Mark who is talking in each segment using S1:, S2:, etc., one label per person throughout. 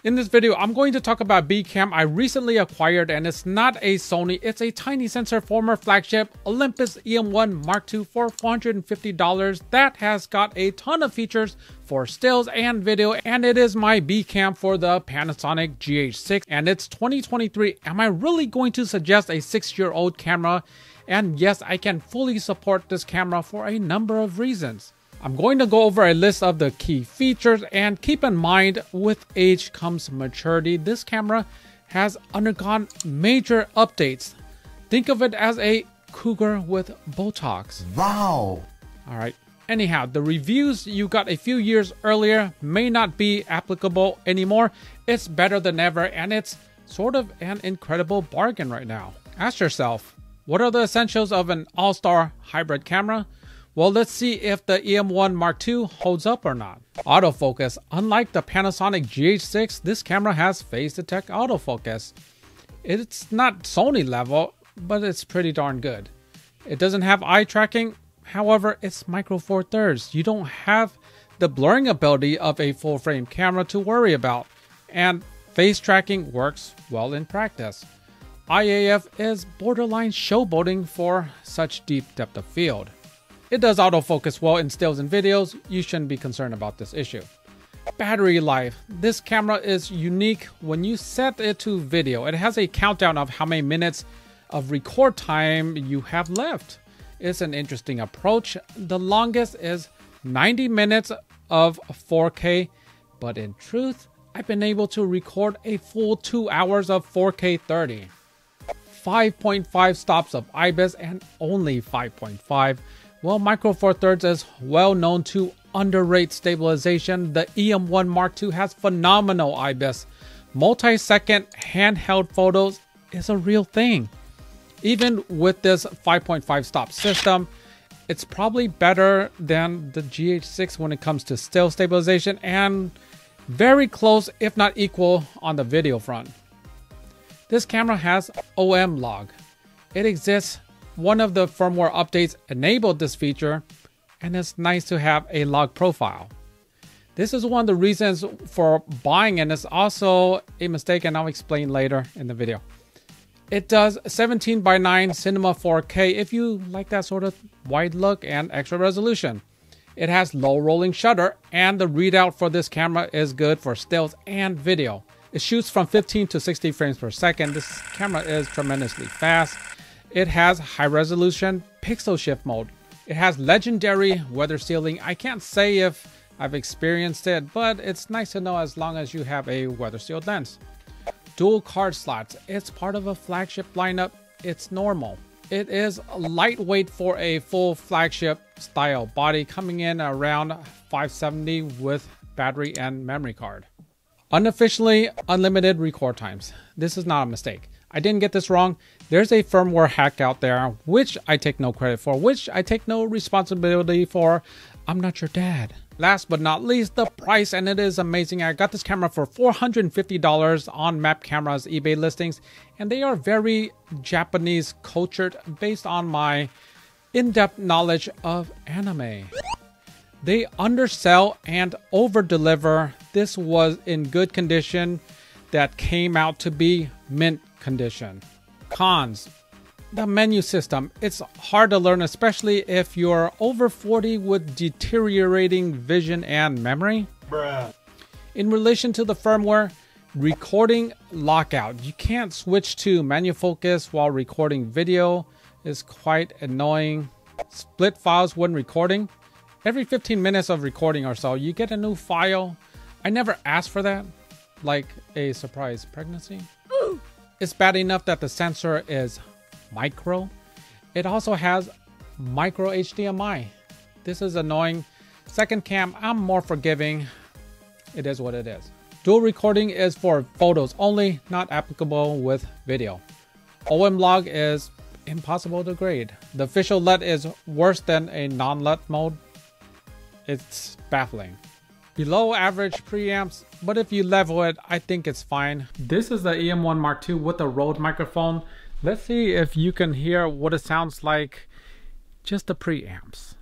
S1: In this video, I'm going to talk about B cam I recently acquired, and it's not a Sony, it's a tiny sensor former flagship Olympus EM1 Mark II for $450 that has got a ton of features for stills and video, and it is my B cam for the Panasonic GH6, and it's 2023. Am I really going to suggest a 6-year-old camera? And yes, I can fully support this camera for a number of reasons. I'm going to go over a list of the key features, and keep in mind, with age comes maturity. This camera has undergone major updates. Think of it as a cougar with Botox.
S2: Wow.
S1: All right. Anyhow, the reviews you got a few years earlier may not be applicable anymore. It's better than ever, and it's sort of an incredible bargain right now. Ask yourself, what are the essentials of an all-star hybrid camera? Well, let's see if the EM1 Mark II holds up or not. Autofocus. Unlike the Panasonic GH6, this camera has phase detect autofocus. It's not Sony level, but it's pretty darn good. It doesn't have eye tracking. However, it's micro four thirds. You don't have the blurring ability of a full frame camera to worry about. And face tracking works well in practice. IAF is borderline showboating for such deep depth of field. It does autofocus well in stills and videos. You shouldn't be concerned about this issue. Battery life. This camera is unique when you set it to video. It has a countdown of how many minutes of record time you have left. It's an interesting approach. The longest is 90 minutes of 4K, but in truth, I've been able to record a full 2 hours of 4K 30. 5.5 stops of IBIS and only 5.5. Well, micro four thirds is well known to underrate stabilization. The EM1 Mark II has phenomenal IBIS. Multi-second handheld photos is a real thing. Even with this 5.5 stop system, it's probably better than the GH6 when it comes to still stabilization, and very close, if not equal, on the video front. This camera has OM log. It exists. One of the firmware updates enabled this feature, and it's nice to have a log profile. This is one of the reasons for buying, and it's also a mistake, and I'll explain later in the video. It does 17:9 Cinema 4K if you like that sort of wide look and extra resolution. It has low rolling shutter, and the readout for this camera is good for stills and video. It shoots from 15 to 60 frames per second. This camera is tremendously fast. It has high resolution pixel shift mode. It has legendary weather sealing. I can't say if I've experienced it, but it's nice to know as long as you have a weather sealed lens. Dual card slots. It's part of a flagship lineup. It's normal. It is lightweight for a full flagship style body, coming in around 570 with battery and memory card. Unofficially unlimited record times. This is not a mistake. I didn't get this wrong. There's a firmware hack out there, which I take no credit for, which I take no responsibility for. I'm not your dad. Last but not least, the price, and it is amazing. I got this camera for $450 on Map Camera's eBay listings, and they are very Japanese cultured based on my in-depth knowledge of anime. They undersell and over-deliver. This was in good condition that came out to be mint condition. Cons. The menu system. It's hard to learn, especially if you're over 40 with deteriorating vision and memory.
S2: Bruh.
S1: In relation to the firmware, recording lockout. You can't switch to manual focus while recording video. Is quite annoying. Split files when recording. Every 15 minutes of recording or so, you get a new file. I never asked for that. Like a surprise pregnancy. It's bad enough that the sensor is micro. It also has micro HDMI. This is annoying. Second cam, I'm more forgiving. It is what it is. Dual recording is for photos only, not applicable with video. OM log is impossible to grade. The official LUT is worse than a non-LUT mode. It's baffling. Below average preamps, but if you level it, I think it's fine. This is the EM1 Mark II with a Rode microphone. Let's see if you can hear what it sounds like, just the preamps.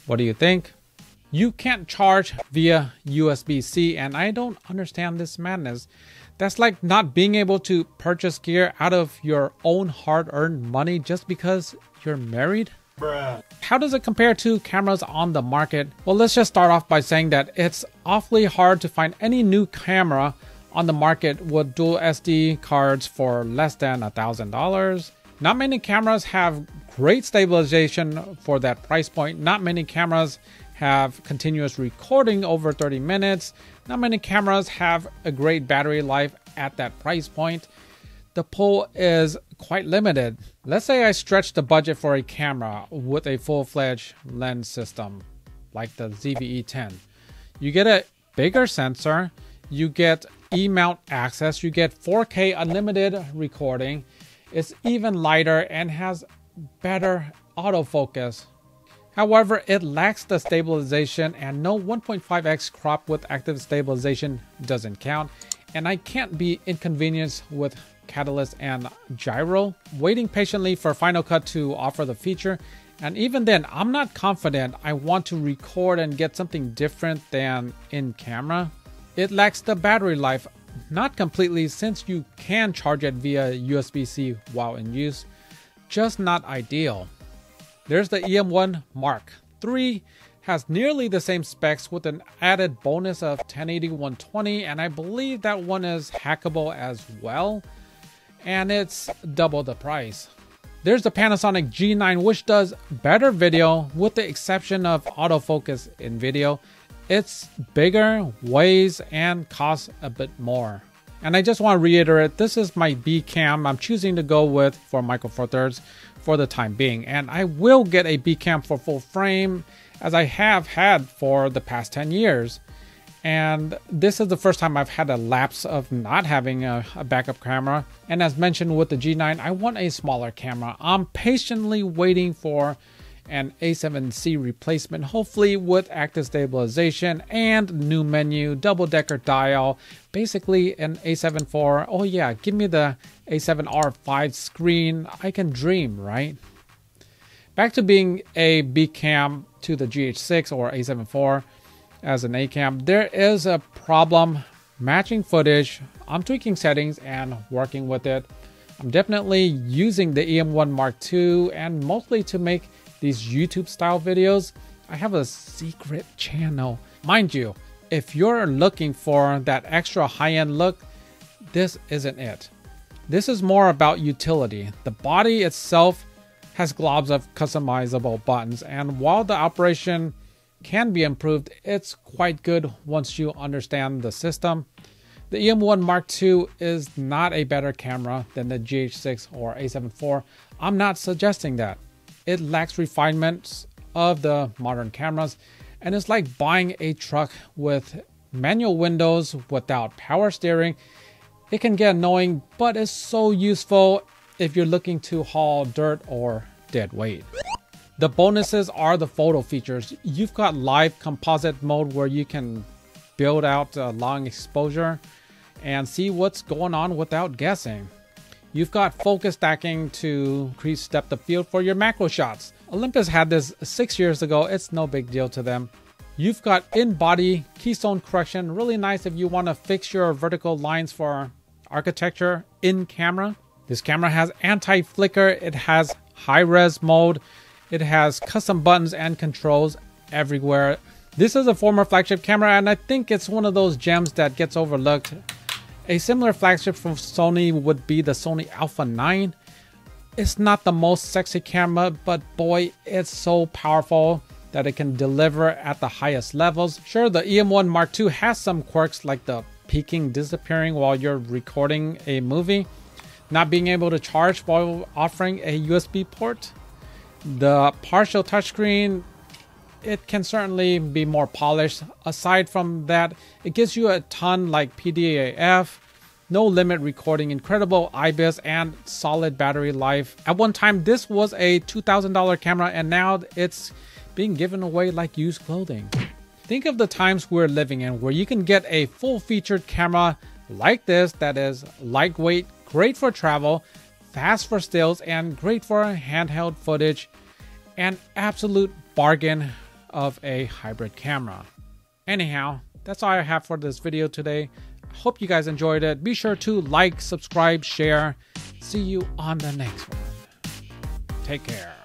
S1: What do you think? You can't charge via USB-C, and I don't understand this madness. That's like not being able to purchase gear out of your own hard-earned money just because you're married. Bruh. How does it compare to cameras on the market? Well, let's just start off by saying that it's awfully hard to find any new camera on the market with dual SD cards for less than $1,000. Not many cameras have great stabilization for that price point. Not many cameras have continuous recording over 30 minutes. Not many cameras have a great battery life at that price point. The pull is quite limited. Let's say I stretch the budget for a camera with a full-fledged lens system like the ZVE10. You get a bigger sensor, you get E-mount access, you get 4K unlimited recording. It's even lighter and has better autofocus. However, it lacks the stabilization, and no 1.5x crop with active stabilization doesn't count. And I can't be inconvenienced with catalyst and gyro, waiting patiently for Final Cut to offer the feature. And even then, I'm not confident I want to record and get something different than in camera. It lacks the battery life, not completely since you can charge it via USB-C while in use, just not ideal. There's the EM1 Mark III, has nearly the same specs with an added bonus of 1080-120, and I believe that one is hackable as well, and it's double the price. There's the Panasonic G9, which does better video with the exception of autofocus in video. It's bigger, weighs, and costs a bit more. And I just want to reiterate, this is my B cam I'm choosing to go with for Micro Four Thirds for the time being. And I will get a B cam for full frame, as I have had for the past 10 years. And this is the first time I've had a lapse of not having a backup camera. And as mentioned with the G9, I want a smaller camera. I'm patiently waiting for an A7C replacement, hopefully with active stabilization and new menu, double-decker dial, basically an A7 IV. Oh yeah, give me the A7R5 screen. I can dream, right? Back to being a B cam to the GH6 or A7 IV as an A cam. There is a problem matching footage. I'm tweaking settings and working with it. I'm definitely using the EM1 Mark II and mostly to make these YouTube style videos. I have a secret channel. Mind you, if you're looking for that extra high-end look, this isn't it. This is more about utility. The body itself has globs of customizable buttons, and while the operation can be improved, it's quite good once you understand the system. The EM1 Mark II is not a better camera than the GH6 or A7 IV. I'm not suggesting that. It lacks refinements of the modern cameras, and it's like buying a truck with manual windows without power steering. It can get annoying, but it's so useful if you're looking to haul dirt or dead weight. The bonuses are the photo features. You've got live composite mode where you can build out long exposure and see what's going on without guessing. You've got focus stacking to increase depth of field for your macro shots. Olympus had this 6 years ago. It's no big deal to them. You've got in-body keystone correction. Really nice if you want to fix your vertical lines for architecture in camera. This camera has anti-flicker. It has high-res mode. It has custom buttons and controls everywhere. This is a former flagship camera, and I think it's one of those gems that gets overlooked. A similar flagship from Sony would be the Sony Alpha 9. It's not the most sexy camera, but boy, it's so powerful that it can deliver at the highest levels. Sure, the EM1 Mark II has some quirks like the peaking disappearing while you're recording a movie, not being able to charge while offering a USB port. The partial touchscreen, it can certainly be more polished. Aside from that, it gives you a ton like PDAF, no limit recording, incredible IBIS, and solid battery life. At one time, this was a $2,000 camera, and now it's being given away like used clothing. Think of the times we're living in where you can get a full-featured camera like this that is lightweight, great for travel, fast for stills, and great for handheld footage. An absolute bargain of a hybrid camera. Anyhow, that's all I have for this video today. Hope you guys enjoyed it. Be sure to like, subscribe, share. See you on the next one. Take care.